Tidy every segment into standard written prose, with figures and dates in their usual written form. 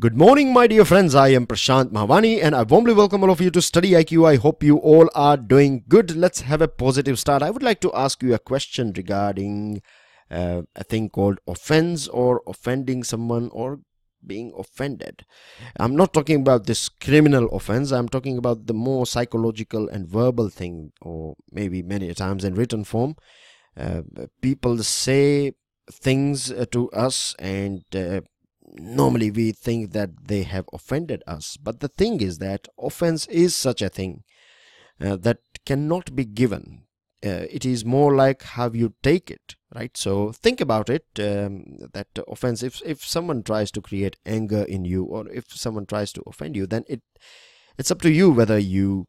Good morning, my dear friends. I am Prashant Mahavani and I warmly welcome all of you to StudyIQ. I hope you all are doing good. Let's have a positive start. I would like to ask you a question regarding a thing called offense or offending someone or being offended. I'm not talking about this criminal offense. I'm talking about the more psychological and verbal thing, or maybe many times in written form. People say things to us and normally we think that they have offended us, but the thing is that offense is such a thing that cannot be given. It is more like how you take it, right? So think about it, that offense, if someone tries to create anger in you, or if someone tries to offend you, then it's up to you whether you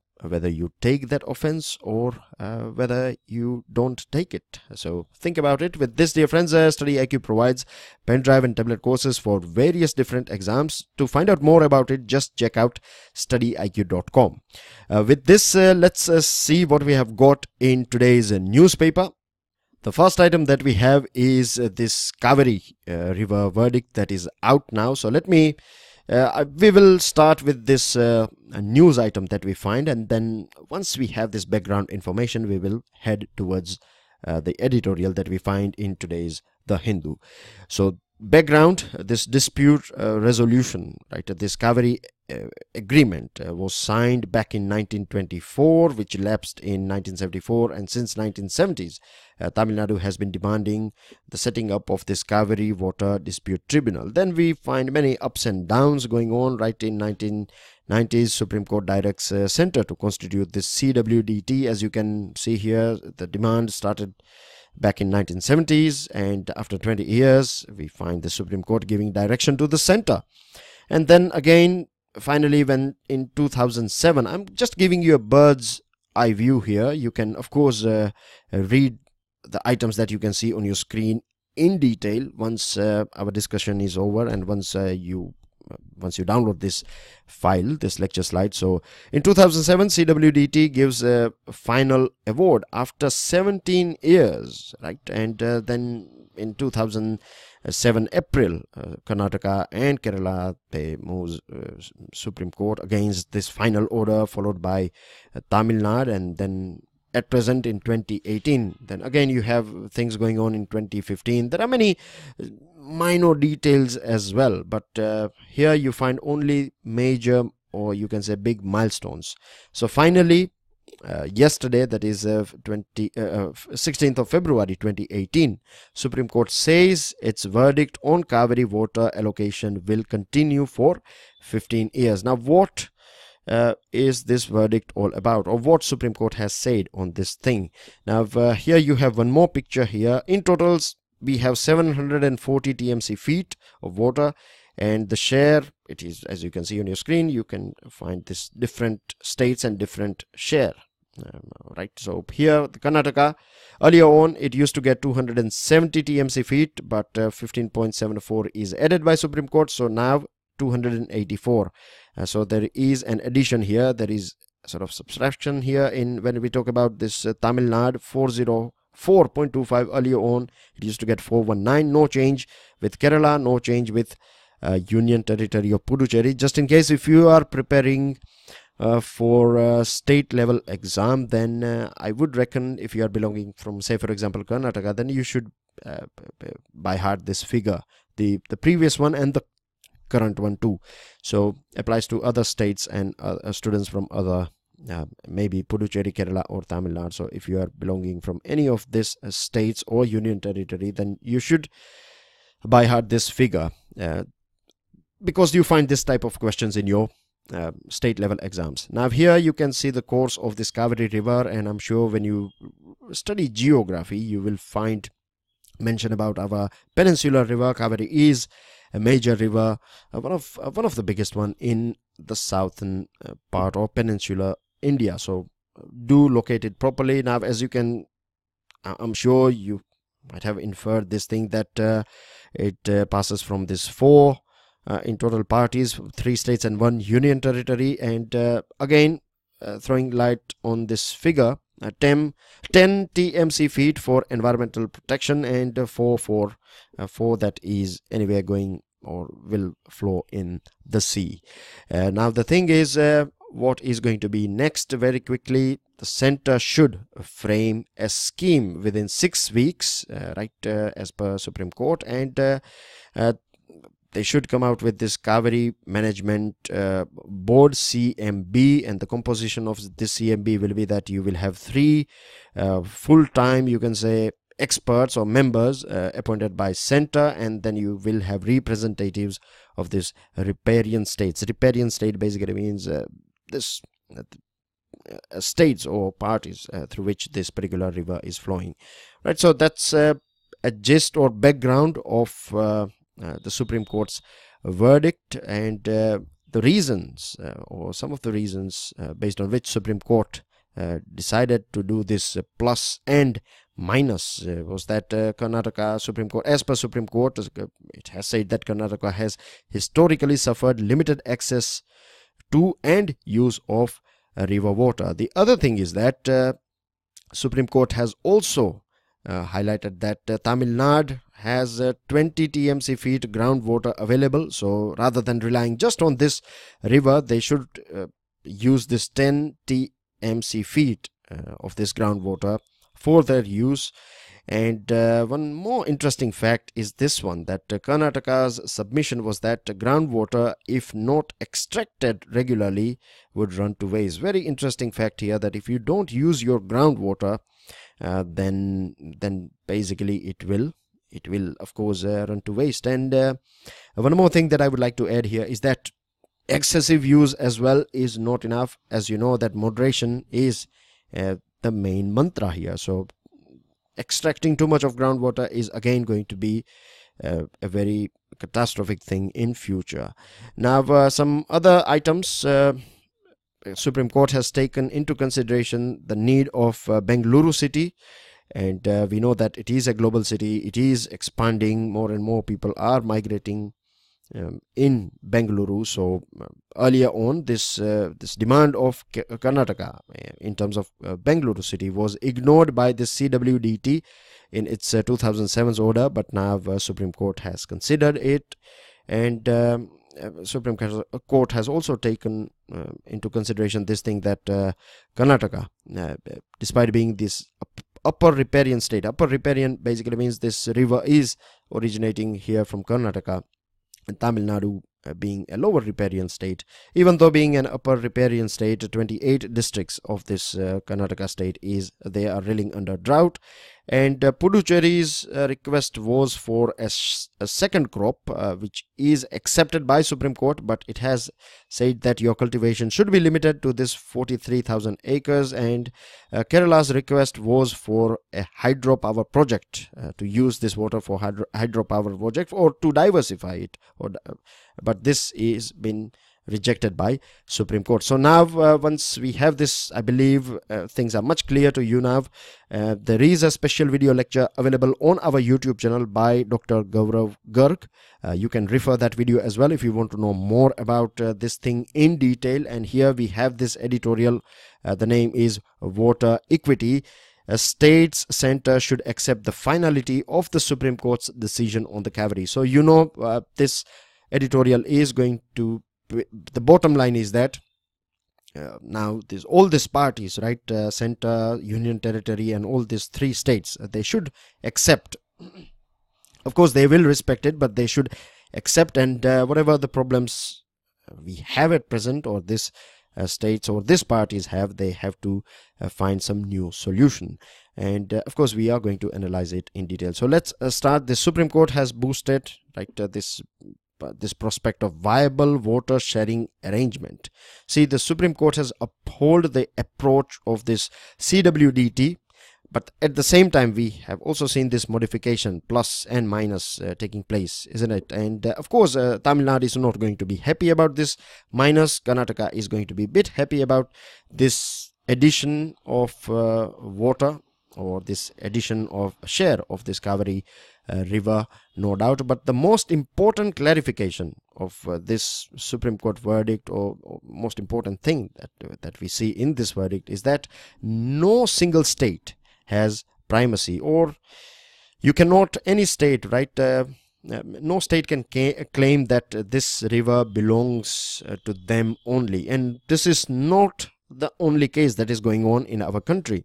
take that offense or whether you don't take it. So think about it. With this, dear friends, StudyIQ provides pen drive and tablet courses for various different exams. To find out more about it, just check out StudyIQ.com. With this, let's see what we have got in today's newspaper. The first item that we have is this Kaveri River verdict that is out now. So let me we will start with this news item that we find, and then once we have this background information, we will head towards the editorial that we find in today's The Hindu. So background, this dispute resolution, right? This Kaveri agreement was signed back in 1924, which lapsed in 1974, and since 1970s Tamil Nadu has been demanding the setting up of this Kaveri Water Dispute Tribunal. Then we find many ups and downs going on. Right in 1990s, Supreme Court directs Center to constitute this CWDT. As you can see here, the demand started back in 1970s, and after 20 years we find the Supreme Court giving direction to the center. And then again, finally, when in 2007, I'm just giving you a bird's eye view here. You can of course read the items that you can see on your screen in detail once our discussion is over, and once you download this file, this lecture slide. So in 2007, CWDT gives a final award after 17 years, right? And then in 2007 April, Karnataka and Kerala, they moved Supreme Court against this final order, followed by Tamil Nadu, and then at present in 2018, then again you have things going on in 2015. There are many minor details as well, but here you find only major, or you can say big milestones. So finally, yesterday, that is 16th of February 2018, Supreme Court says its verdict on Kaveri water allocation will continue for 15 years. Now what is this verdict all about, or what Supreme Court has said on this thing? Now here you have one more picture here. In total we have 740 TMC feet of water, and the share, it is, as you can see on your screen, you can find this different states and different share, right? So here the Karnataka, earlier on it used to get 270 TMC feet, but 15.74 is added by Supreme Court, so now 284. So there is an addition here, there is sort of subtraction here in when we talk about this Tamil Nadu. 404.25 earlier on it used to get 419. No change with Kerala, no change with Union Territory of Puducherry. Just in case if you are preparing for a state level exam, then I would reckon, if you are belonging from, say for example, Karnataka, then you should by heart this figure, the previous one and the current one too. So applies to other states and students from other maybe Puducherry, Kerala or Tamil Nadu. So if you are belonging from any of these states or Union Territory, then you should by heart this figure, because you find this type of questions in your state level exams. Now here you can see the course of this Kaveri River, and I'm sure when you study geography you will find mention about our peninsular river. Kaveri is a major river, one of the biggest one in the southern part or peninsular India. So do locate it properly. Now as you can, I'm sure you might have inferred this thing, that it passes from this 4 in total parties, 3 states and 1 union territory. And again throwing light on this figure, 10 TMC feet for environmental protection, and 4 that is anywhere going or will flow in the sea. Now the thing is, what is going to be next? Very quickly, the center should frame a scheme within 6 weeks, as per Supreme Court, and they should come out with this Kaveri Management Board CMB, and the composition of this CMB will be that you will have 3 full-time, you can say, experts or members appointed by center, and then you will have representatives of this riparian states. Riparian state basically means states or parties through which this particular river is flowing, right? So that's a gist or background of the Supreme Court's verdict, and the reasons or some of the reasons based on which Supreme Court decided to do this plus and minus was that Karnataka Supreme Court, as per Supreme Court, it has said that Karnataka has historically suffered limited access to and use of river water. The other thing is that Supreme Court has also highlighted that Tamil Nadu has 20 TMC feet groundwater available. So rather than relying just on this river, they should use this 10 TMC feet of this groundwater for their use. And one more interesting fact is this one, that Karnataka's submission was that groundwater, if not extracted regularly, would run to waste. Very interesting fact here, that if you don't use your groundwater, then basically it will of course run to waste. And one more thing that I would like to add here is that excessive use as well is not enough. As you know, that moderation is the main mantra here. So extracting too much of groundwater is again going to be a very catastrophic thing in future. Now some other items. Supreme Court has taken into consideration the need of Bengaluru city, and we know that it is a global city. It is expanding. More and more people are migrating in Bengaluru. So earlier on, this demand of Karnataka in terms of Bengaluru city was ignored by the CWDT in its 2007's order, but now Supreme Court has considered it, and Supreme Court has also taken into consideration this thing that Karnataka, despite being this upper riparian state, upper riparian basically means this river is originating here from Karnataka, and Tamil Nadu being a lower riparian state, even though being an upper riparian state, 28 districts of this Karnataka state they are reeling under drought. And Puducherry's request was for a second crop, which is accepted by Supreme Court, but it has said that your cultivation should be limited to this 43,000 acres. And Kerala's request was for a hydropower project, to use this water for hydropower project or to diversify it, but this is been rejected by Supreme Court. So now once we have this, I believe things are much clear to you now. There is a special video lecture available on our YouTube channel by Dr. Gaurav Garg. You can refer that video as well if you want to know more about this thing in detail. And here we have this editorial. The name is Water Equity. A state's center should accept the finality of the Supreme Court's decision on the Kaveri. So you know this editorial is going to, the bottom line is that now all these parties, right, center, union territory, and all these 3 states, they should accept. Of course they will respect it, but they should accept, and whatever the problems we have at present, or this states or these parties have, they have to find some new solution. And of course we are going to analyze it in detail. So let's start. The Supreme Court has boosted, right, this prospect of viable water sharing arrangement. See, the Supreme Court has upheld the approach of this CWDT, but at the same time we have also seen this modification, plus and minus, taking place, isn't it? And of course Tamil Nadu is not going to be happy about this minus. Karnataka is going to be a bit happy about this addition of water, or this addition of share of this Kaveri river, no doubt. But the most important clarification of this Supreme Court verdict, or most important thing that we see in this verdict, is that no single state has primacy, or you cannot, any state, right, no state can claim that this river belongs to them only. And this is not the only case that is going on in our country.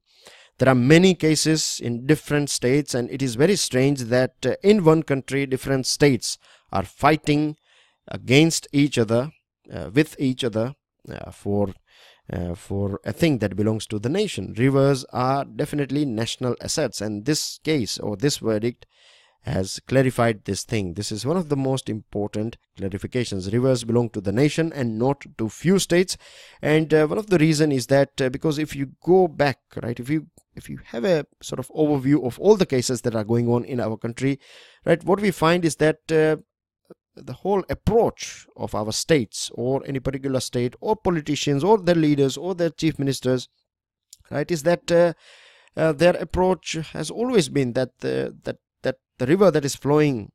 There are many cases in different states, and it is very strange that in one country different states are fighting against each other, with each other, for a thing that belongs to the nation. Rivers are definitely national assets, and this case or this verdict has clarified this thing. This is one of the most important clarifications. Rivers belong to the nation and not to few states. And one of the reason is that because if you go back, right, if you have a sort of overview of all the cases that are going on in our country, right, what we find is that the whole approach of our states or any particular state or politicians or their leaders or their chief ministers, right, is that their approach has always been that the river that is flowing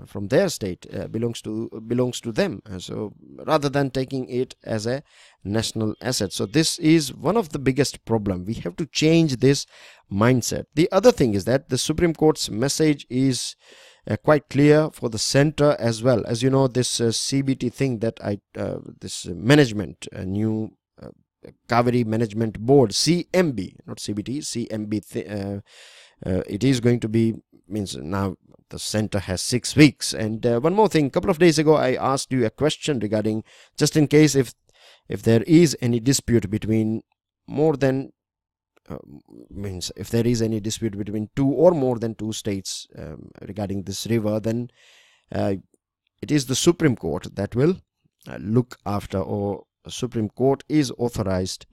from their state belongs to them. So rather than taking it as a national asset. So this is one of the biggest problem. We have to change this mindset. The other thing is that the Supreme Court's message is quite clear for the center as well. As you know, this CBT thing that this management, new Kaveri Management Board, CMB, not CBT, CMB, it is going to be, means now the center has 6 weeks. And one more thing, a couple of days ago I asked you a question regarding, just in case if there is any dispute between more than means if there is any dispute between 2 or more than 2 states regarding this river, then it is the Supreme Court that will look after, or the Supreme Court is authorized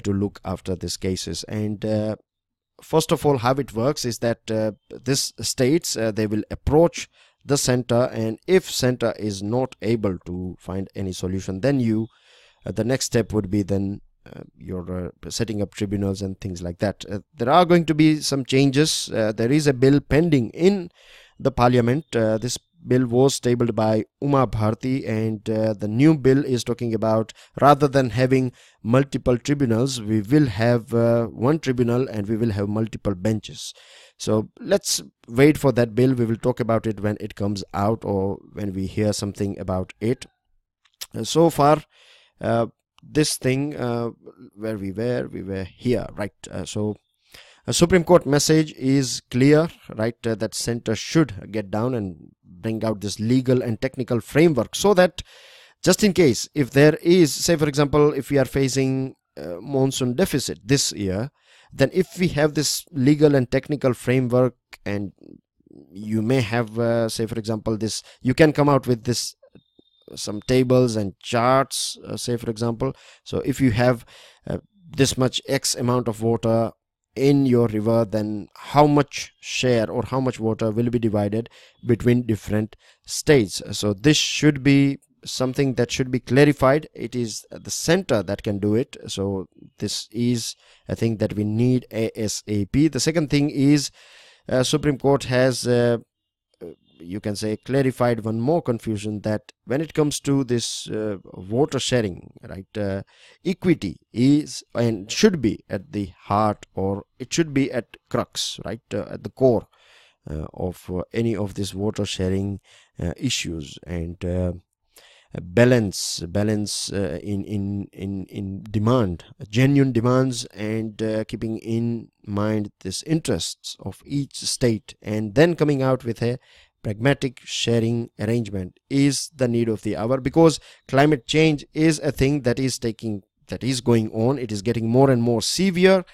to look after these cases. And first of all, how it works is that this states they will approach the center, and if center is not able to find any solution, then you the next step would be then you're setting up tribunals and things like that. There are going to be some changes. There is a bill pending in the parliament. This bill was tabled by Uma Bharti, and the new bill is talking about, rather than having multiple tribunals, we will have one tribunal and we will have multiple benches. So let's wait for that bill. We will talk about it when it comes out or when we hear something about it. So far, this thing where we were here, right? So a Supreme Court message is clear, right? That center should get down and bring out this legal and technical framework, so that just in case if there is, say for example, if we are facing monsoon deficit this year, then if we have this legal and technical framework, and you may have say for example this, you can come out with this some tables and charts, say for example. So if you have this much X amount of water in your river, then how much share or how much water will be divided between different states. So this should be something that should be clarified. It is the center that can do it. So this is a thing that we need ASAP. The second thing is Supreme Court has you can say clarified one more confusion, that when it comes to this water sharing, right, equity is and should be at the heart, or it should be at crux, right, at the core of any of these water sharing issues. And balance in demand, genuine demands, and keeping in mind this interests of each state, and then coming out with a pragmatic sharing arrangement is the need of the hour, because climate change is a thing that is going on. It is getting more and more severe.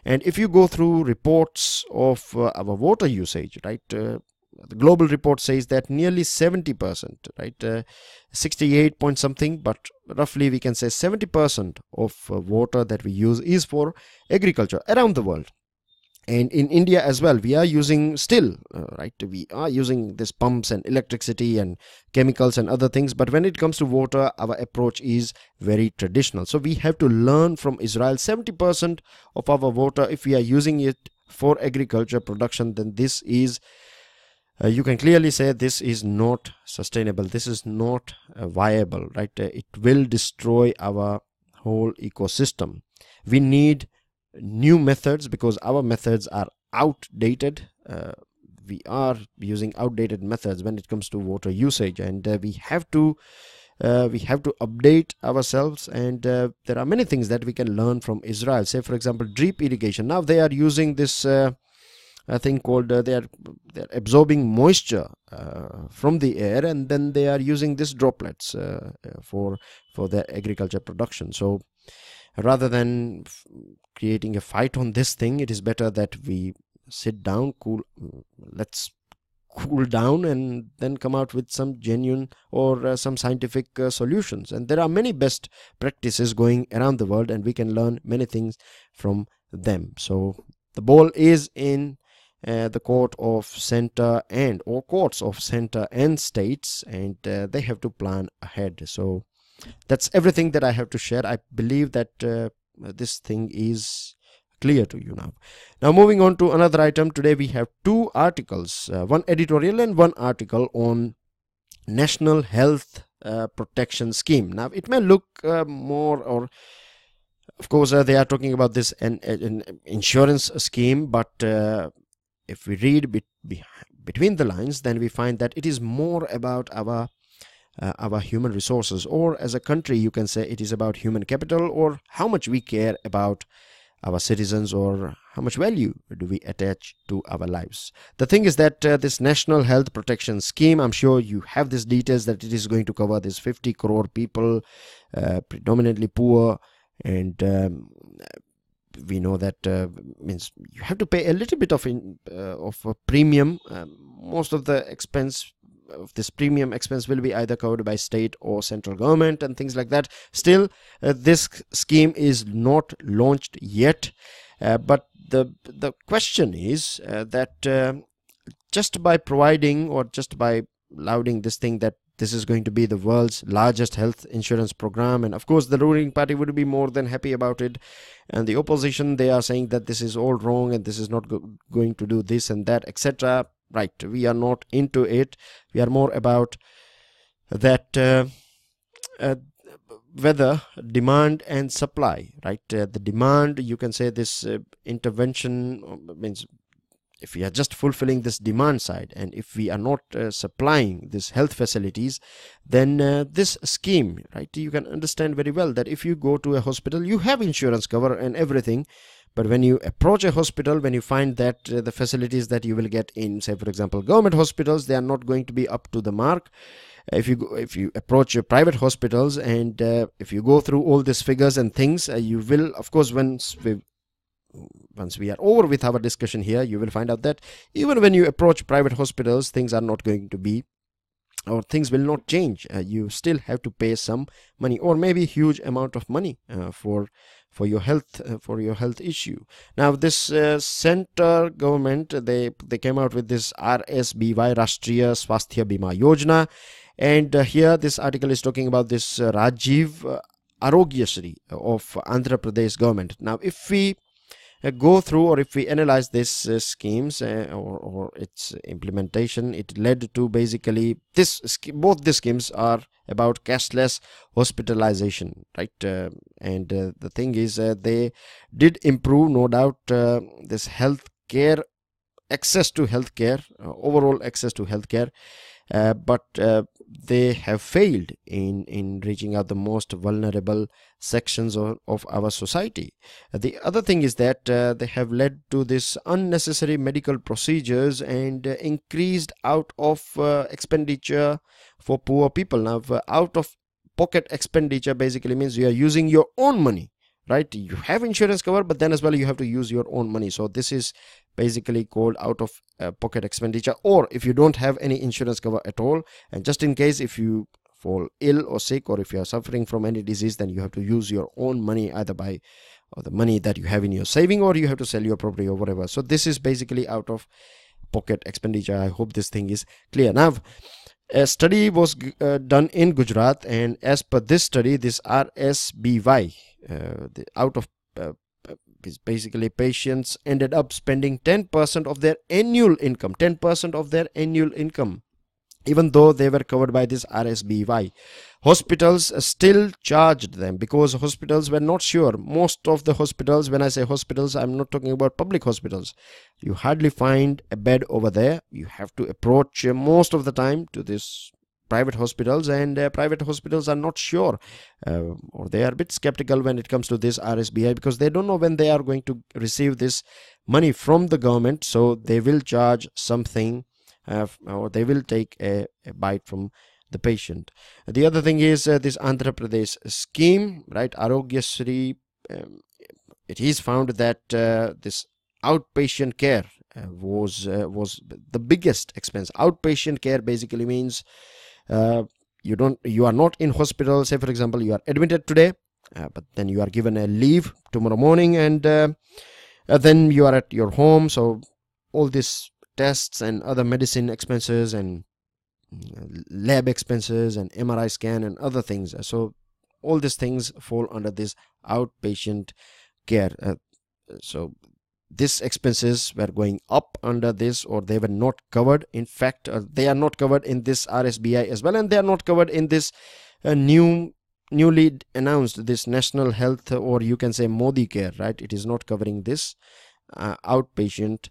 And if you go through reports of our water usage, right, the global report says that nearly 70%, right, 68 point something, but roughly we can say 70% of water that we use is for agriculture around the world. And in India as well, we are using still, right, we are using this pumps and electricity and chemicals and other things. But when it comes to water, our approach is very traditional. So we have to learn from Israel. 70% of our water, if we are using it for agriculture production, then this is, you can clearly say this is not sustainable. This is not viable, right? It will destroy our whole ecosystem. We need new methods, because our methods are outdated. we are using outdated methods when it comes to water usage, and we have to update ourselves. And there are many things that we can learn from Israel. Say, for example, drip irrigation. Now they are using this a thing called they're absorbing moisture from the air, and then they are using these droplets for their agriculture production. So rather than creating a fight on this thing, it is better that we sit down, let's cool down, and then come out with some genuine or some scientific solutions. And there are many best practices going around the world, and we can learn many things from them. So the ball is in the court of center or courts of center and states, and they have to plan ahead. So that's everything that I have to share. I believe that this thing is clear to you now. Now moving on to another item. Today we have two articles, one editorial and one article on National Health Protection Scheme. Now it may look more, or of course they are talking about this an insurance scheme, but if we read between the lines, then we find that it is more about our human resources, or as a country you can say it is about human capital, or how much we care about our citizens, or how much value do we attach to our lives. The thing is that this National Health Protection Scheme, I'm sure you have these details, that it is going to cover this 50 crore people, predominantly poor, and we know that means you have to pay a little bit of a premium. Most of the expense of this premium expense will be either covered by state or central government and things like that. Still, this scheme is not launched yet, but the question is that just by providing, or just by lauding this thing, that this is going to be the world's largest health insurance program, and of course the ruling party would be more than happy about it, and the opposition, they are saying that this is all wrong and this is not going to do this and that, etc. Right, we are not into it. We are more about that whether demand and supply, right? The demand, you can say this intervention means if we are just fulfilling this demand side, and if we are not supplying these health facilities, then this scheme, right, you can understand very well that if you go to a hospital, you have insurance cover and everything, but when you approach a hospital, when you find that the facilities that you will get in, say for example government hospitals, they are not going to be up to the mark. If you approach your private hospitals, and if you go through all these figures and things, you will, of course, once we are over with our discussion here, you will find out that even when you approach private hospitals, things are not going to be, or things will not change. You still have to pay some money, or maybe huge amount of money for your health issue. Now this center government, they came out with this RSBY, Rashtriya Swasthya Bima Yojana, and here this article is talking about this Rajiv Arogyasri of Andhra Pradesh government. Now if we go through, or if we analyze these schemes or its implementation, it led to basically both these schemes are about cashless hospitalization, right? And the thing is, they did improve, no doubt, this health care, access to health care, overall access to health care, but they have failed in reaching out the most vulnerable sections of our society. The other thing is that they have led to this unnecessary medical procedures and increased out of expenditure for poor people. Now out of pocket expenditure basically means you are using your own money, right? You have insurance cover, but then as well you have to use your own money. So this is basically called out of pocket expenditure. Or if you don't have any insurance cover at all, and just in case if you fall ill or sick, or if you are suffering from any disease, then you have to use your own money, either by the money that you have in your saving, or you have to sell your property or whatever. So this is basically out of pocket expenditure. I hope this thing is clear. Now a study was done in Gujarat, and as per this study, this RSBY, out of basically patients ended up spending 10% of their annual income, 10% of their annual income, even though they were covered by this RSBY. hospitals still charged them because hospitals were not sure. Most of the hospitals, when I say hospitals, I'm not talking about public hospitals. You hardly find a bed over there. You have to approach most of the time to this private hospitals, and private hospitals are not sure, or they are a bit skeptical when it comes to this RSBI, because they don't know when they are going to receive this money from the government. So they will charge something, or they will take a bite from the patient. The other thing is this Andhra Pradesh scheme, right? Arogyasri, it is found that this outpatient care was the biggest expense. Outpatient care basically means you are not in hospital. Say for example, you are admitted today, but then you are given a leave tomorrow morning, and then you are at your home. So all these tests and other medicine expenses and lab expenses and MRI scan and other things, so all these things fall under this outpatient care. So these expenses were going up under this, or they were not covered. In fact, they are not covered in this RSBI as well, and they are not covered in this newly announced this national health, or you can say Modi care, right? It is not covering this outpatient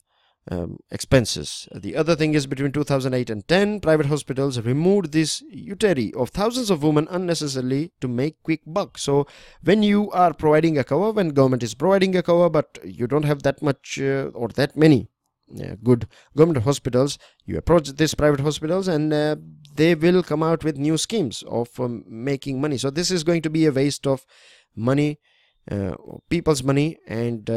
expenses. The other thing is, between 2008 and 10, private hospitals removed this uterine of thousands of women unnecessarily to make quick buck. So when you are providing a cover, when government is providing a cover, but you don't have that much or that many good government hospitals, you approach these private hospitals, and they will come out with new schemes of making money. So this is going to be a waste of money, people's money, and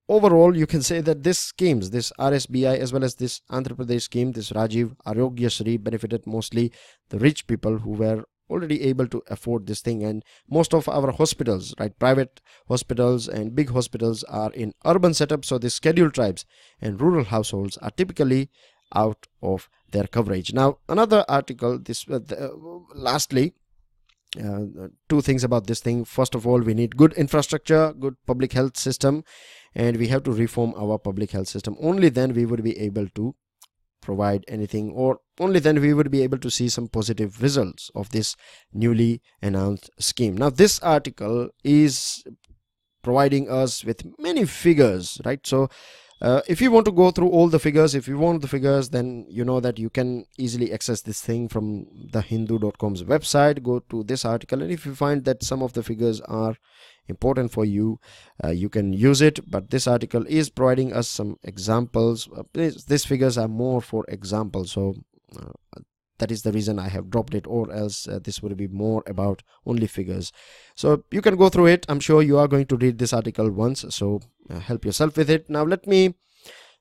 overall, you can say that this schemes, this RSBI as well as this Andhra Pradesh scheme, this Rajiv Arogyasri, benefited mostly the rich people who were already able to afford this thing. And most of our hospitals, right, private hospitals and big hospitals, are in urban setups. So the scheduled tribes and rural households are typically out of their coverage. Now, another article, this lastly, two things about this thing. First of all, we need good infrastructure, good public health system, and we have to reform our public health system. Only then we would be able to provide anything, or only then we would be able to see some positive results of this newly announced scheme. Now, this article is providing us with many figures, right? So if you want to go through all the figures, if you want the figures, then you know that you can easily access this thing from the hindu.com's website. Go to this article, and if you find that some of the figures are important for you, you can use it. But this article is providing us some examples. These figures are more for examples, so that is the reason I have dropped it, or else this would be more about only figures. So you can go through it. I'm sure you are going to read this article once, so help yourself with it. Now let me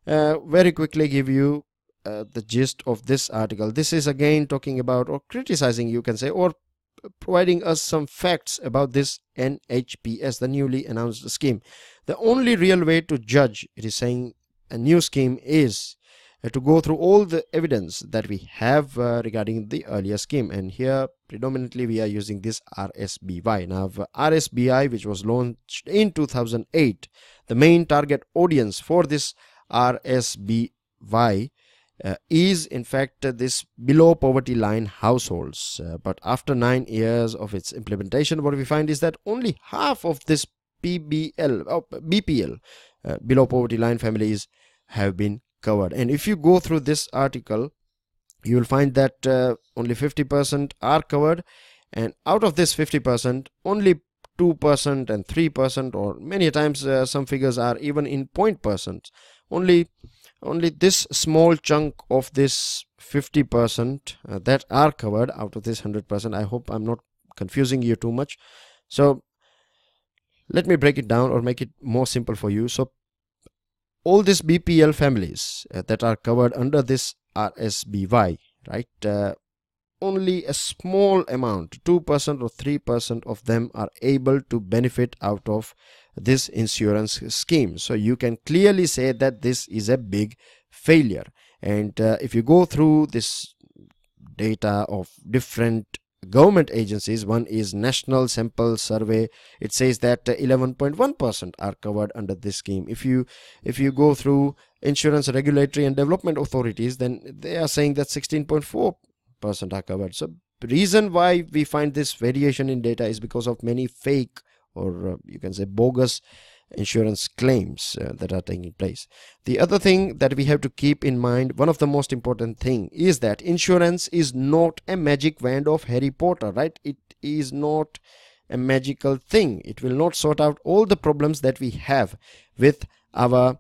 very quickly give you the gist of this article. This is again talking about, or criticizing, you can say, or providing us some facts about this NHPS, the newly announced scheme. The only real way to judge, it is saying, a new scheme is to go through all the evidence that we have regarding the earlier scheme. And here predominantly we are using this RSBI. Now RSBI, which was launched in 2008, the main target audience for this RSBI is in fact this below poverty line households. But after 9 years of its implementation, what we find is that only half of this BPL, below poverty line families, have been covered. And if you go through this article, you will find that only 50% are covered, and out of this 50%, only 2% and 3%, or many times some figures are even in 0.%. Only this small chunk of this 50% that are covered out of this 100%. I hope I'm not confusing you too much. So let me break it down or make it more simple for you. So all these BPL families that are covered under this RSBI, right, only a small amount, 2% or 3% of them are able to benefit out of this insurance scheme. So you can clearly say that this is a big failure. And if you go through this data of different government agencies, one is National Sample Survey, it says that 11.1% are covered under this scheme. If you go through Insurance Regulatory and Development Authorities, then they are saying that 16.4% are covered. So reason why we find this variation in data is because of many fake, or you can say bogus, insurance claims that are taking place. The other thing that we have to keep in mind, one of the most important thing, is that insurance is not a magic wand of Harry Potter, right? It is not a magical thing. It will not sort out all the problems that we have with our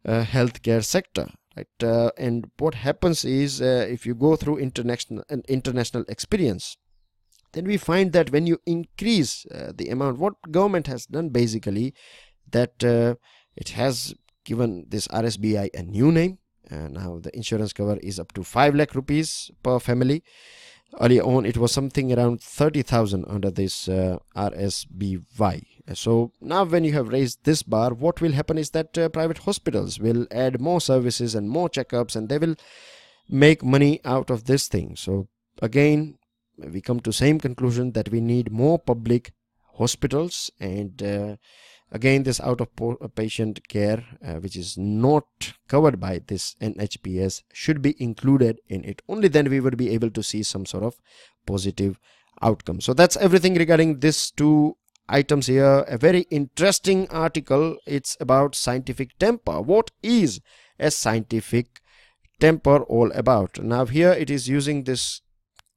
healthcare sector, right? And what happens is, if you go through international experience, then we find that when you increase the amount, what government has done basically, that it has given this RSBI a new name. Now the insurance cover is up to 5 lakh rupees per family. Earlier on it was something around 30,000 under this RSBY. So now when you have raised this bar, what will happen is that private hospitals will add more services and more checkups, and they will make money out of this thing. So again, we come to same conclusion that we need more public hospitals, and again, this out of patient care, which is not covered by this NHPS, should be included in it. Only then we would be able to see some sort of positive outcome. So that's everything regarding these two items here. A very interesting article. It's about scientific temper. What is a scientific temper all about? Now here it is using this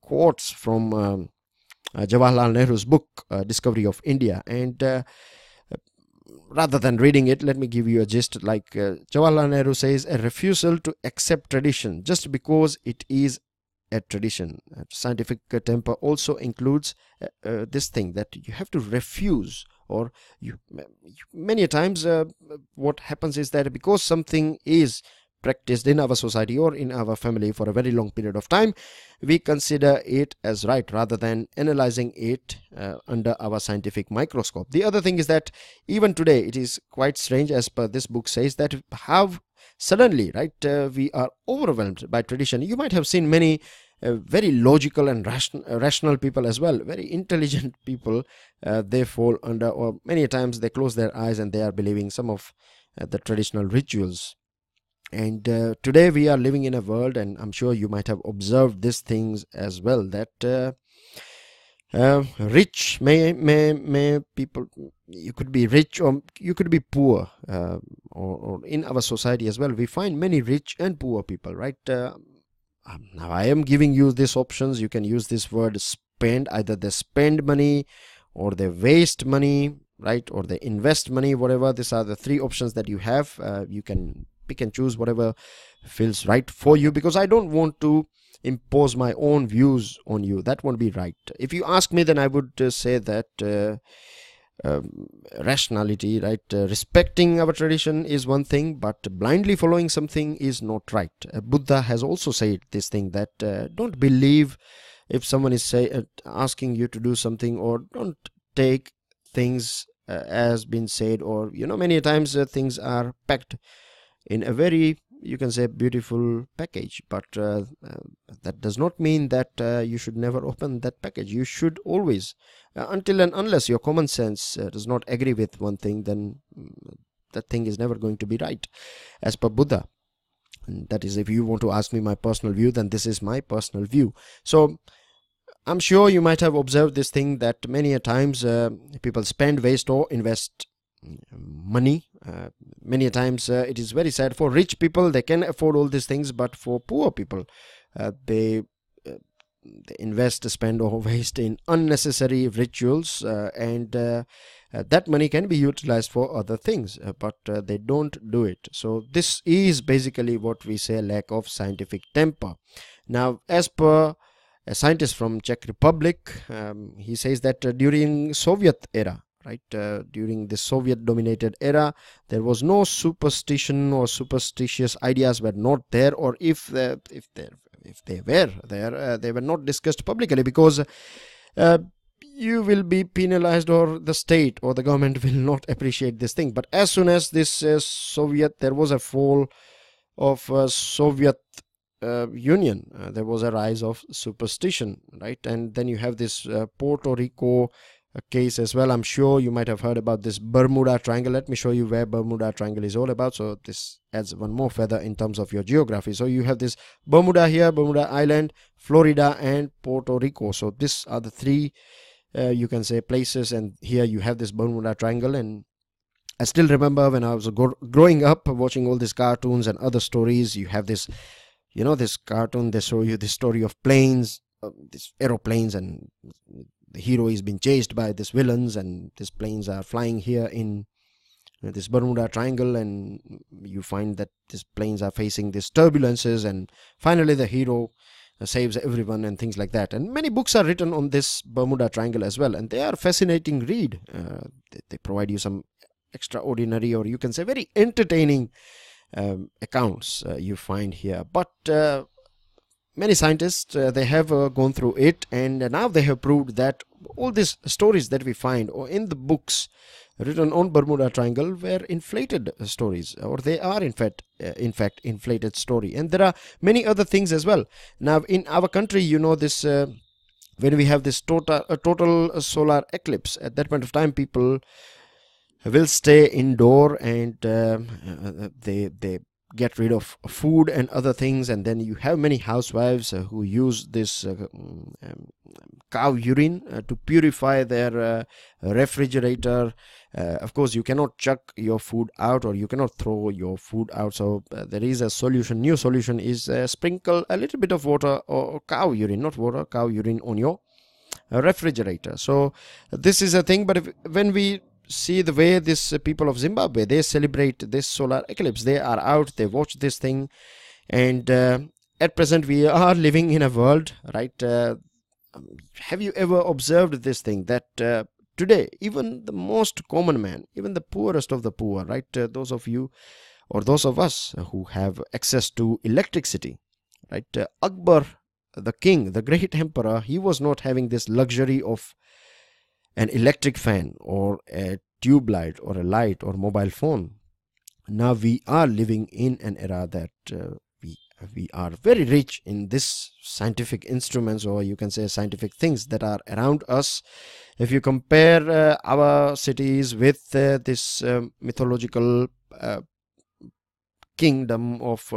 quotes from Jawaharlal Nehru's book, Discovery of India, and rather than reading it, let me give you a gist. Like Jawaharlal Nehru says, a refusal to accept tradition just because it is a tradition. Scientific temper also includes this thing that you have to refuse, or many times what happens is that because something is practiced in our society or in our family for a very long period of time, we consider it as right rather than analyzing it under our scientific microscope. The other thing is that even today it is quite strange, as per this book says, that how suddenly, right, we are overwhelmed by tradition. You might have seen many very logical and rational people as well, very intelligent people, they fall under, or many times they close their eyes and they are believing some of the traditional rituals. And today we are living in a world, and I'm sure you might have observed these things as well, that rich may people, you could be rich or you could be poor, or in our society as well we find many rich and poor people, right? Now I am giving you these options. You can use this word spend. Either they spend money, or they waste money, right, or they invest money, whatever. These are the three options that you have. You can pick and choose whatever feels right for you, because I don't want to impose my own views on you. That won't be right. If you ask me, then I would say that rationality, right, respecting our tradition is one thing, but blindly following something is not right. Buddha has also said this thing, that don't believe if someone is asking you to do something, or don't take things as been said, or many times things are packed in a very, you can say, beautiful package, but that does not mean that you should never open that package. You should always, until and unless your common sense does not agree with one thing, then that thing is never going to be right, as per Buddha. And that is, if you want to ask me my personal view, then this is my personal view. So I'm sure you might have observed this thing, that many a times people spend, waste, or invest money. Many times it is very sad. For rich people, they can afford all these things, but for poor people, they invest, spend, or waste in unnecessary rituals, and that money can be utilized for other things, but they don't do it. So this is basically what we say, lack of scientific temper. Now, as per a scientist from Czech Republic, he says that during Soviet era, right, during the Soviet dominated era, there was no superstition, or superstitious ideas were not there, or if they were there, they were not discussed publicly, because you will be penalized, or the state or the government will not appreciate this thing. But as soon as this there was a fall of Soviet Union, there was a rise of superstition, right? And then you have this Puerto Rico case as well. I'm sure you might have heard about this Bermuda Triangle. Let me show you where Bermuda Triangle is all about. So this adds one more feather in terms of your geography. So you have this Bermuda here, Bermuda Island, Florida, and Puerto Rico. So these are the three you can say places, and here you have this Bermuda Triangle. And I still remember when I was growing up watching all these cartoons and other stories. You have this, you know, this cartoon, they show you the story of planes, these aeroplanes, and the hero is being chased by these villains, and these planes are flying here in this Bermuda Triangle, and you find that these planes are facing these turbulences, and finally the hero saves everyone and things like that. And many books are written on this Bermuda Triangle as well, and they are fascinating read. They provide you some extraordinary, or you can say very entertaining accounts you find here. But many scientists they have gone through it, and now they have proved that all these stories that we find or in the books written on Bermuda Triangle were inflated stories, or they are in fact inflated story. And there are many other things as well. Now in our country, you know, this when we have this total solar eclipse, at that point of time people will stay indoor, and they get rid of food and other things. And then you have many housewives who use this cow urine to purify their refrigerator. Of course, you cannot chuck your food out, or you cannot throw your food out. So there is a solution. New solution is sprinkle a little bit of water, or cow urine, not water, cow urine on your refrigerator. So this is a thing. But when we see the way this people of Zimbabwe, they celebrate this solar eclipse, they are out, they watch this thing. And at present we are living in a world, right? Have you ever observed this thing, that today even the most common man, even the poorest of the poor, right, those of you or those of us who have access to electricity, right, Akbar the king, the great emperor, he was not having this luxury of an electric fan or a tube light or a light or mobile phone. Now we are living in an era that we are very rich in this scientific instruments, or you can say scientific things that are around us. If you compare our cities with this mythological kingdom of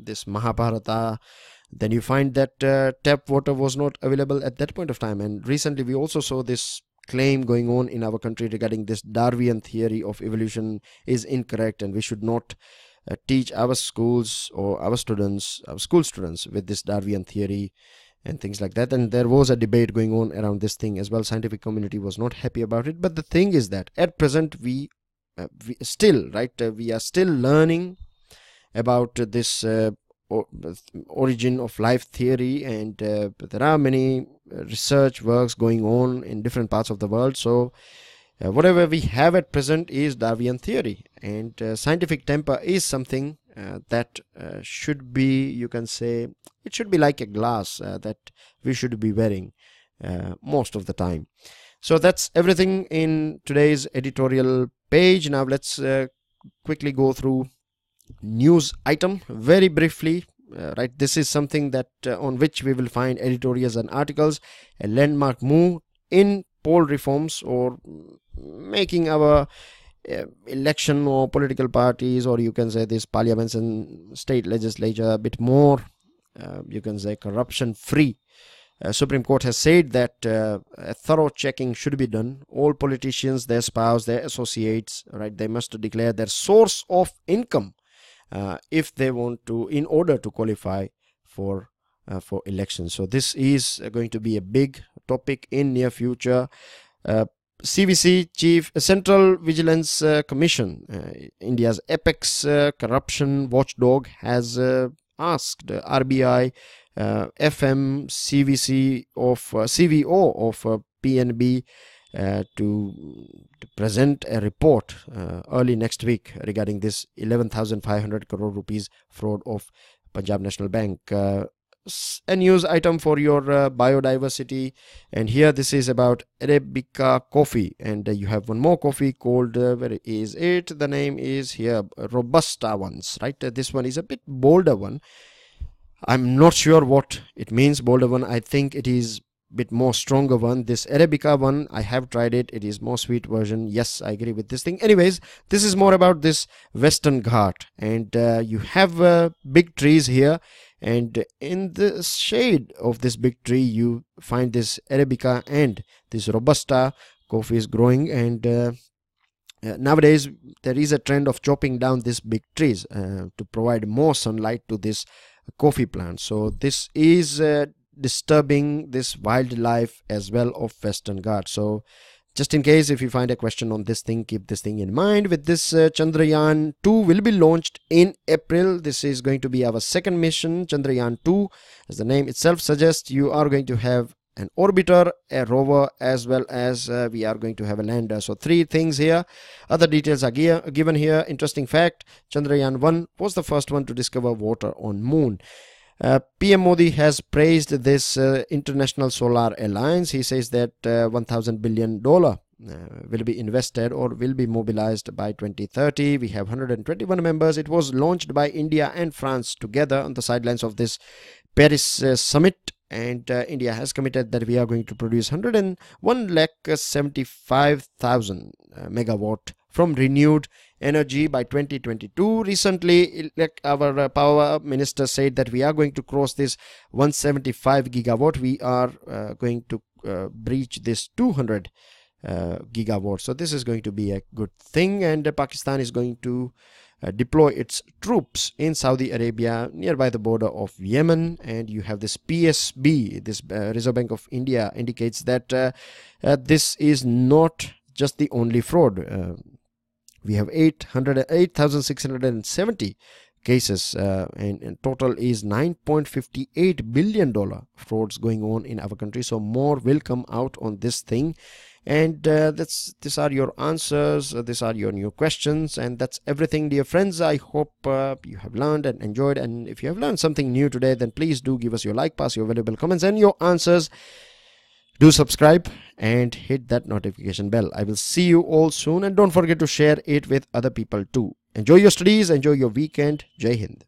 this Mahabharata, then you find that tap water was not available at that point of time. And recently we also saw this claim going on in our country regarding this Darwinian theory of evolution is incorrect, and we should not teach our schools or our students, our school students, with this Darwinian theory and things like that. And there was a debate going on around this thing as well. Scientific community was not happy about it. But the thing is that at present we still, right, we are still learning about this origin of life theory, and there are many research works going on in different parts of the world. So whatever we have at present is Darwinian theory, and scientific temper is something that should be, you can say, it should be like a glass that we should be wearing most of the time. So that's everything in today's editorial page. Now let's quickly go through news item very briefly. Right, this is something that on which we will find editorials and articles. A landmark move in poll reforms, or making our election or political parties, or you can say this parliaments and state legislature a bit more you can say corruption free. Supreme Court has said that a thorough checking should be done. All politicians, their spouse, their associates, right, they must declare their source of income if they want to, in order to qualify for elections. So this is going to be a big topic in near future. CVC, Chief Central Vigilance Commission, India's apex corruption watchdog, has asked RBI, FM, CVC of CVO of PNB to present a report early next week regarding this 11,500 crore rupees fraud of Punjab National Bank. A news item for your biodiversity, and here this is about Arabica coffee, and you have one more coffee called where is it, the name is here, Robusta ones, right? This one is a bit bolder one. I'm not sure what it means, bolder one. I think it is bit more stronger one. This Arabica one, I have tried it. It is more sweet version. Yes, I agree with this thing. Anyways, this is more about this Western Ghat, and you have big trees here, and in the shade of this big tree you find this Arabica and this Robusta coffee is growing. And nowadays there is a trend of chopping down these big trees to provide more sunlight to this coffee plant. So this is disturbing this wildlife as well of Western Ghats. So just in case if you find a question on this thing, keep this thing in mind. With this, Chandrayaan 2 will be launched in April. This is going to be our second mission, Chandrayaan 2. As the name itself suggests, you are going to have an orbiter, a rover, as well as we are going to have a lander. So 3 things here. Other details are given here. Interesting fact, Chandrayaan 1 was the first one to discover water on moon. PM Modi has praised this International Solar Alliance. He says that $1,000 billion will be invested or will be mobilized by 2030. We have 121 members. It was launched by India and France together on the sidelines of this Paris summit. And India has committed that we are going to produce 101,75,000 megawatt from renewed energy by 2022. Recently, our power minister said that we are going to cross this 175 gigawatt. We are going to breach this 200 gigawatt. So this is going to be a good thing, and Pakistan is going to deploy its troops in Saudi Arabia nearby the border of Yemen. And you have this PSB, this Reserve Bank of India, indicates that this is not just the only fraud. We have 8,670 cases, and total is $9.58 billion frauds going on in our country. So more will come out on this thing. And these are your answers. These are your new questions, and that's everything, dear friends. I hope you have learned and enjoyed, and if you have learned something new today, then please do give us your like, pass your valuable comments and your answers. Do subscribe and hit that notification bell. I will see you all soon, and don't forget to share it with other people too. Enjoy your studies, enjoy your weekend. Jai Hind.